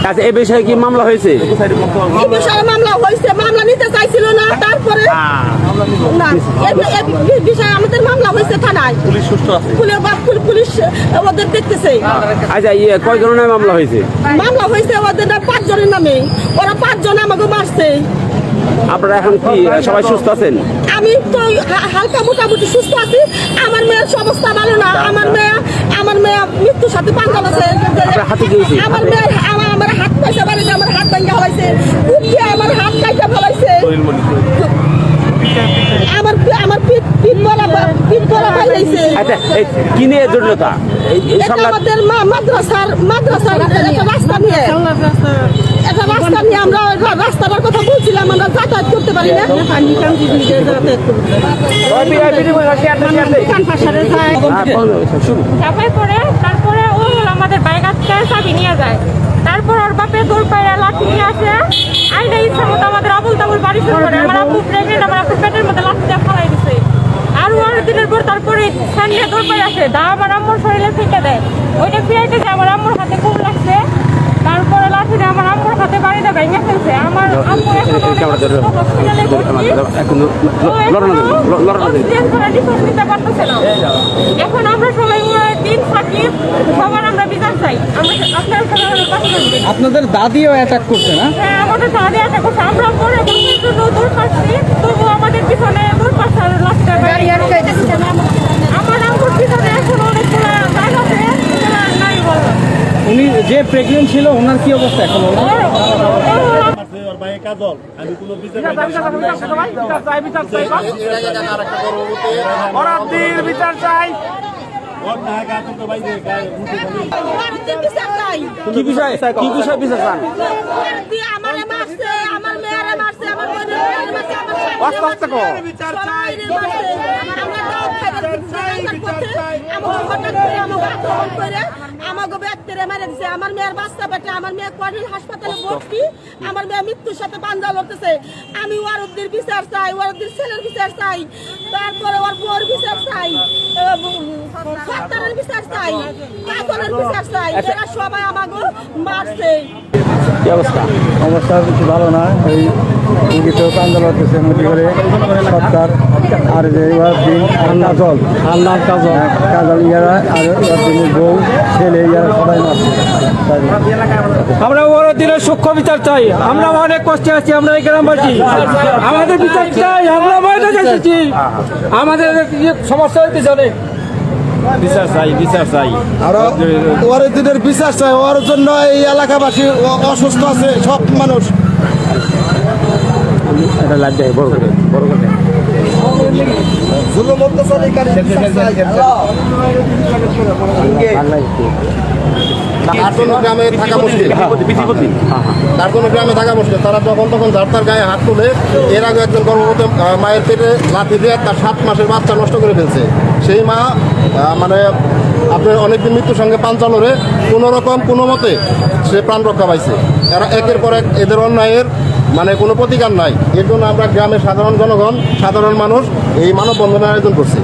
আচ্ছা, এই বিষয়ে কি মামলা হয়েছে? এই বিষয়ে মামলা হয়েছে, মামলা নিতে চাইছিল না, তারপরে না এই বিষয়ে আমাদের মামলা হয়েছে থানায়। পুলিশ সুস্থ আছে, পুলিশ ওদের দেখতেছে। আচ্ছা, কয় ধরনের মামলা হয়েছে? মামলা হয়েছে ওদের 5 জনের নামে, ওরা 5 জন আমাকে মারছে। আপনারা এখন কি সবাই সুস্থ আছেন? আমি তো হালকা মোটামুটি সুস্থ আছি। আমার মেয়ের অবস্থা ভালো না। আমার মেয়ে মৃত্যুর সাথে পাঞ্জাল আছে। আমার মেয়ের আমার হাত পয়সা বাড়িতে আমার হাত ভাঙা হয়েছে, আমার হাত কাটা ফেলাইছে, আমার পিঠ বলা পাইছে। আচ্ছা, কি নিয়ে জটিলতা? আমাদের মাদ্রাসার একটা রাস্তা নিয়ে আমরা রাস্তাটার কথা বলছিলাম, আমরা যাতায়াত করতে পারি না। তারপরে ও আমাদের বাইক আজকে চাবি নিয়ে যায়। তারপর ওর বাপে দৌড় পাইয়া লাঠি নিয়ে আসে, আইনে ইচ্ছা মতো আমাদের আবুল তাবুল বাড়ি শুরু করে। আমার আপু প্রেগনেন্ট, আমার আপু পেটের মধ্যে লাঠিটা ফেলাই দিছে। আর 12 দিনের পর তারপরে সানিয়ে দৌড় পাই আসে, দা আমার আম্মুর শরীরে ফেঁকে দেয়। ওইটা ফিরাইতে যে আমার আম্মুর হাতে খুব লাগছে। তারপরে লাঠিটা আমার আম্মুর হাতে বাড়িতে ভেঙে ফেলছে। আমার আম্মু এখন আমরা সবাই দিন থাকি, সবার আমরা বিচার চাই। আপনাদের দাদিও অ্যাটাক করছে না? হ্যাঁ, আমাদের দাদি অ্যাটাক করছে। আমরা পরে বছরের জন্য দৌড় পাচ্ছি, তবু আমাদের পিছনে দৌড় পাচ্ছে। আর লাঠিটা আমার আম্মুর পিছনে এখন অনেকগুলো দাগ আছে, নাই বললাম। উনি যে প্রেগনেন্ট ছিল ওনার কি অবস্থা এখন? কি বিষয় বিচার চান? আমারে মারছে, আমার মেয়েরে মারছে, আমার বোনের মারছে, আমার মেয়ের বাচ্চা পেটে, আমার মেয়ে কোয়ার্টার হাসপাতালে ভর্তি, আমার মেয়ে মৃত্যুর সাথে পাঞ্জা লড়তেছে। আমি ওয়ারুদ্দির বিচার চাই, ওয়ারুদ্দির ছেলের বিচার চাই, তারপরে ওর বউর বিচার চাই, সরকারের বিচার চাই, কাজলের বিচার চাই। এরা সবাই আমাকে মারছে। কি অবস্থা? অবস্থা কিছু ভালো না। এই রুগীতেও কান্দা লাগতেছে নদী করে সরকার আর যে দিন কাজল ইয়ারা আর দিনের বউ ছেলে ইয়ারা সবাই মারছে। আমরা বড় দিনের সূক্ষ্ম বিচার চাই। আমরা অনেক কষ্টে আছি, আমরা এই গ্রামবাসী, আমাদের বিচার চাই। আমরা ময়দানে এসেছি, আমাদের সমস্যা হইতে চলে, বিচার চাই। আর ওর দিনের বিচার চাই। ওর জন্য এই এলাকাবাসী অসুস্থ আছে সব মানুষ। তার কোনো গ্রামে থাকা মুশকিল, তারা যখন তখন যার তার গায়ে হাত তুলে। এর আগে একজন গর্ভবতী মায়ের পেটে লাথি দিয়ে তার 7 মাসের বাচ্চা নষ্ট করে ফেলছে। সেই মা মানে আপনার অনেকদিন মৃত্যুর সঙ্গে পাঞ্জা লড়ে কোনো মতে সে প্রাণ রক্ষা পাইছে। এরা একের পর এক এদের অন্যায়ের মানে কোনো প্রতিকার নাই। এর জন্য আমরা গ্রামের সাধারণ জনগণ, সাধারণ মানুষ এই মানববন্ধনের আয়োজন করছি।